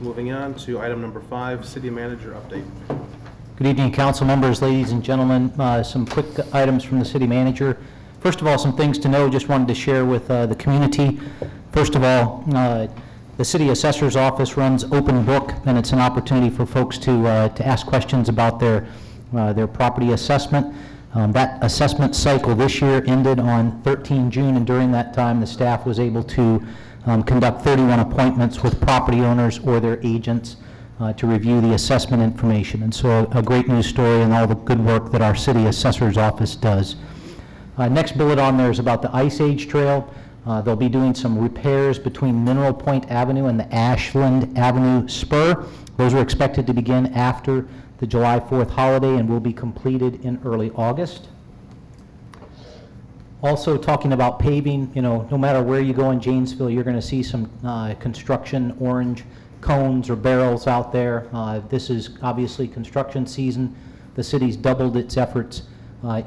Moving on to item number 5, city manager update. Good evening, council members, ladies and gentlemen. Some quick items from the city manager. First of all, some things to know, just wanted to share with the community. First of all, the city assessor's office runs open book, and it's an opportunity for folks to ask questions about their property assessment. That assessment cycle this year ended on 13 June, and during that time, the staff was able to conduct 31 appointments with property owners or their agents to review the assessment information. And so a great news story and all the good work that our city assessor's office does. Next bullet on there is about the Ice Age Trail. They'll be doing some repairs between Mineral Point Avenue and the Ashland Avenue spur. Those are expected to begin after the July 4th holiday and will be completed in early August. Also talking about paving, you know, no matter where you go in Janesville, you're going to see some construction orange cones or barrels out there. This is obviously construction season. The city's doubled its efforts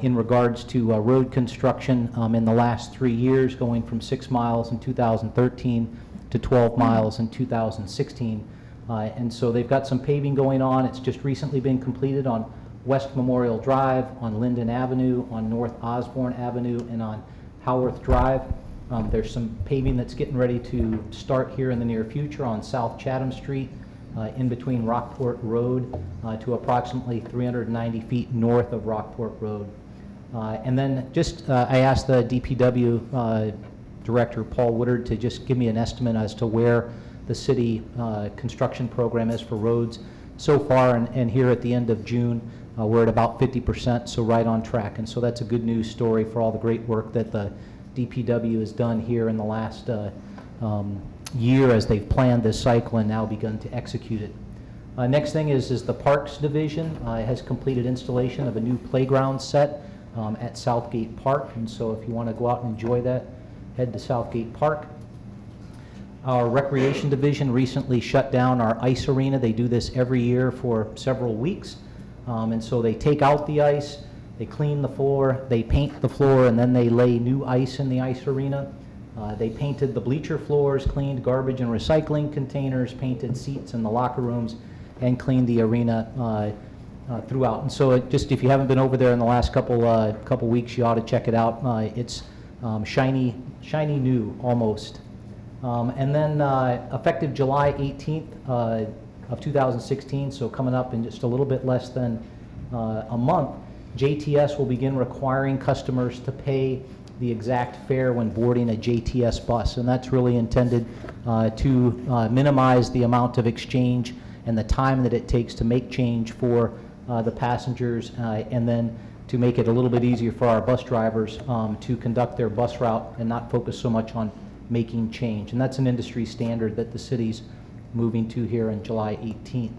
in regards to road construction in the last 3 years, going from 6 miles in 2013 to 12 miles in 2016. And so they've got some paving going on. It's just recently been completed on West Memorial Drive, on Linden Avenue, on North Osborne Avenue, and on Howarth Drive. There's some paving that's getting ready to start here in the near future on South Chatham Street, in between Rockport Road to approximately 390 feet north of Rockport Road. And then just, I asked the DPW Director, Paul Woodard, to just give me an estimate as to where the city construction program is for roads so far, and here at the end of June, we're at about 50%, so right on track. And so that's a good news story for all the great work that the DPW has done here in the last year as they've planned this cycle and now begun to execute it. Next thing is the Parks Division has completed installation of a new playground set at Southgate Park, and so if you want to go out and enjoy that, head to Southgate Park. Our Recreation Division recently shut down our ice arena. They do this every year for several weeks, and so they take out the ice, they clean the floor, they paint the floor, and then they lay new ice in the ice arena. They painted the bleacher floors, cleaned garbage and recycling containers, painted seats in the locker rooms, and cleaned the arena throughout. And so just if you haven't been over there in the last couple weeks, you ought to check it out. It's shiny new almost. And then effective July 18th of 2016, so coming up in just a little bit less than a month, JTS will begin requiring customers to pay the exact fare when boarding a JTS bus, and that's really intended to minimize the amount of exchange and the time that it takes to make change for the passengers, and then to make it a little bit easier for our bus drivers to conduct their bus route and not focus so much on making change. And that's an industry standard that the city's moving to here on July 18th.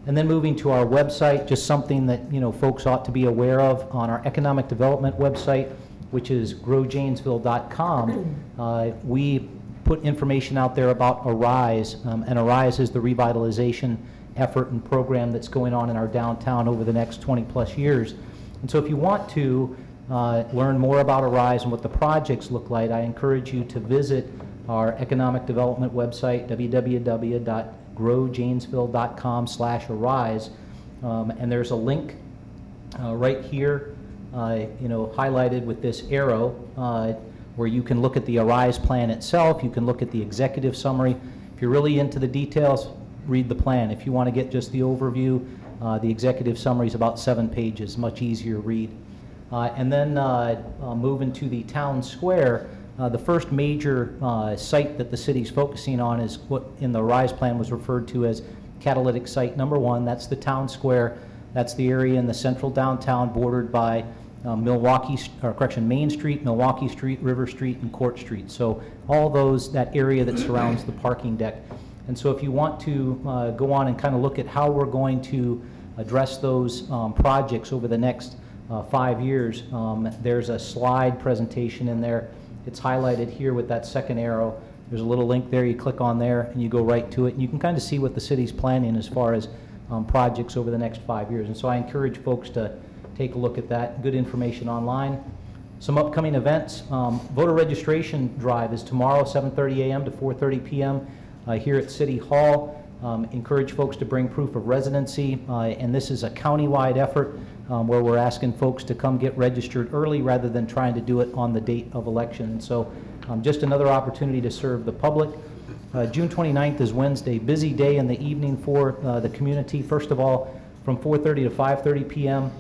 And then moving to our website, just something that, you know, folks ought to be aware of. On our economic development website, which is growjanesville.com, we put information out there about Arise, and Arise is the revitalization effort and program that's going on in our downtown over the next 20 plus years. And so if you want to learn more about Arise and what the projects look like, I encourage you to visit our economic development website, www.growjanesville.com/arise, and there's a link right here, you know, highlighted with this arrow, where you can look at the Arise plan itself. You can look at the executive summary. If you're really into the details, read the plan. If you want to get just the overview, the executive summary is about 7 pages, much easier to read. And then moving to the town square, the first major site that the city's focusing on is what in the RISE plan was referred to as catalytic site number 1. That's the town square. That's the area in the central downtown bordered by Main Street, Milwaukee Street, River Street, and Court Street. So all those, that area that surrounds the parking deck. And so if you want to go on and kind of look at how we're going to address those projects over the next 5 years, there's a slide presentation in there. It's highlighted here with that second arrow. There's a little link there. You click on there and you go right to it, and you can kind of see what the city's planning as far as projects over the next 5 years. And so I encourage folks to take a look at that. Good information online. Some upcoming events. Voter registration drive is tomorrow, 7:30 a.m. to 4:30 p.m. here at City Hall. Encourage folks to bring proof of residency, and this is a countywide effort where we're asking folks to come get registered early rather than trying to do it on the date of election. So just another opportunity to serve the public. June 29th is Wednesday, busy day in the evening for the community. First of all, from 4:30 to 5:30 p.m.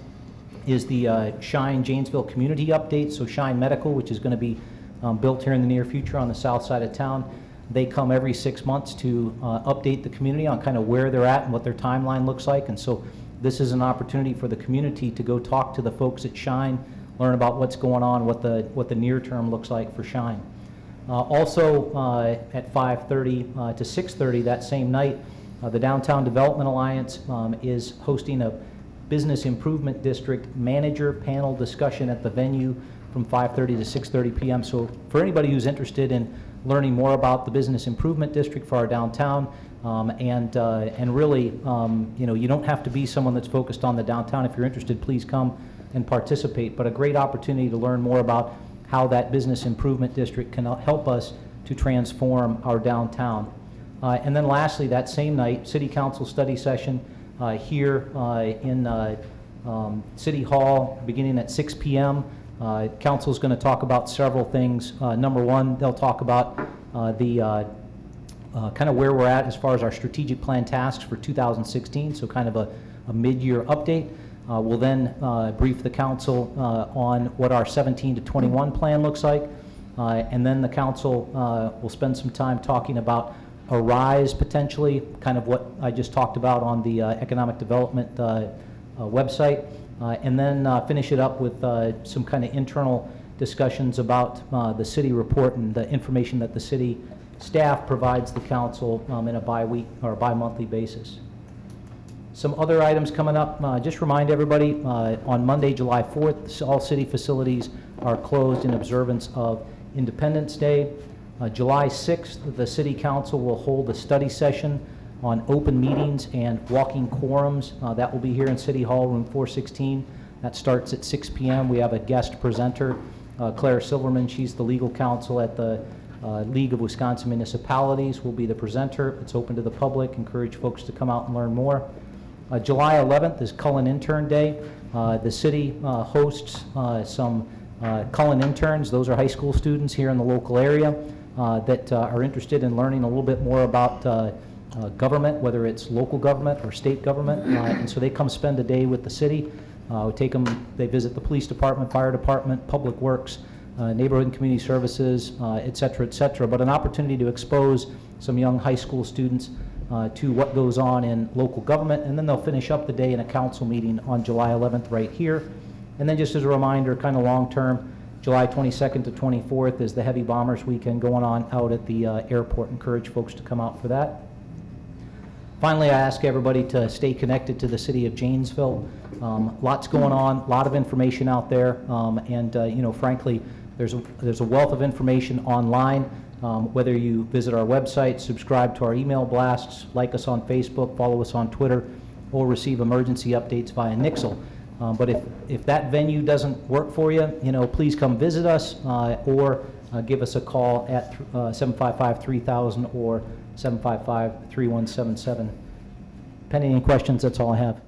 is the Shine Janesville Community Update. So Shine Medical, which is going to be built here in the near future on the south side of town. They come every 6 months to update the community on kind of where they're at and what their timeline looks like. And so this is an opportunity for the community to go talk to the folks at Shine, learn about what's going on, what the near term looks like for Shine. Also at 5:30 to 6:30 that same night, the Downtown Development Alliance is hosting a Business Improvement District Manager Panel discussion at the venue from 5:30 to 6:30 p.m. So for anybody who's interested in learning more about the Business Improvement District for our downtown, and really, you don't have to be someone that's focused on the downtown. If you're interested, please come and participate. But a great opportunity to learn more about how that Business Improvement District can help us to transform our downtown. And then lastly, that same night, City Council study session here in City Hall beginning at 6 p.m. Council is going to talk about several things. Number one, they'll talk about the kind of where we're at as far as our strategic plan tasks for 2016, so kind of a mid-year update. We'll then brief the council on what our 17 to 21 plan looks like, and then the council will spend some time talking about a rise potentially, kind of what I just talked about on the economic development website, and then finish it up with some kind of internal discussions about the city report and the information that the city staff provides the council in a bi-week or bi-monthly basis. Some other items coming up, just remind everybody, on Monday, July 4th, all city facilities are closed in observance of Independence Day. July 6th, the City Council will hold a study session on open meetings and walking quorums. That will be here in City Hall, room 416. That starts at 6 p.m. We have a guest presenter, Claire Silverman. She's the legal counsel at the League of Wisconsin Municipalities, will be the presenter. It's open to the public. Encourage folks to come out and learn more. July 11th is Cullen Intern Day. The city hosts some Cullen interns. Those are high school students here in the local area that are interested in learning a little bit more about government, whether it's local government or state government. And so they come spend a day with the city. We take them, they visit the police department, fire department, public works, neighborhood and community services, et cetera, but an opportunity to expose some young high school students to what goes on in local government, and then they'll finish up the day in a council meeting on July 11th right here. And then just as a reminder, kind of long-term, July 22nd to 24th is the Heavy Bombers Weekend going on out at the airport. Encourage folks to come out for that. Finally, I ask everybody to stay connected to the city of Janesville. Lots going on, a lot of information out there, and frankly, there's a wealth of information online. Whether you visit our website, subscribe to our email blasts, like us on Facebook, follow us on Twitter, or receive emergency updates via Nixle. But if that venue doesn't work for you, please come visit us or give us a call at 755-3000 or 755-3177. Pending any questions, that's all I have.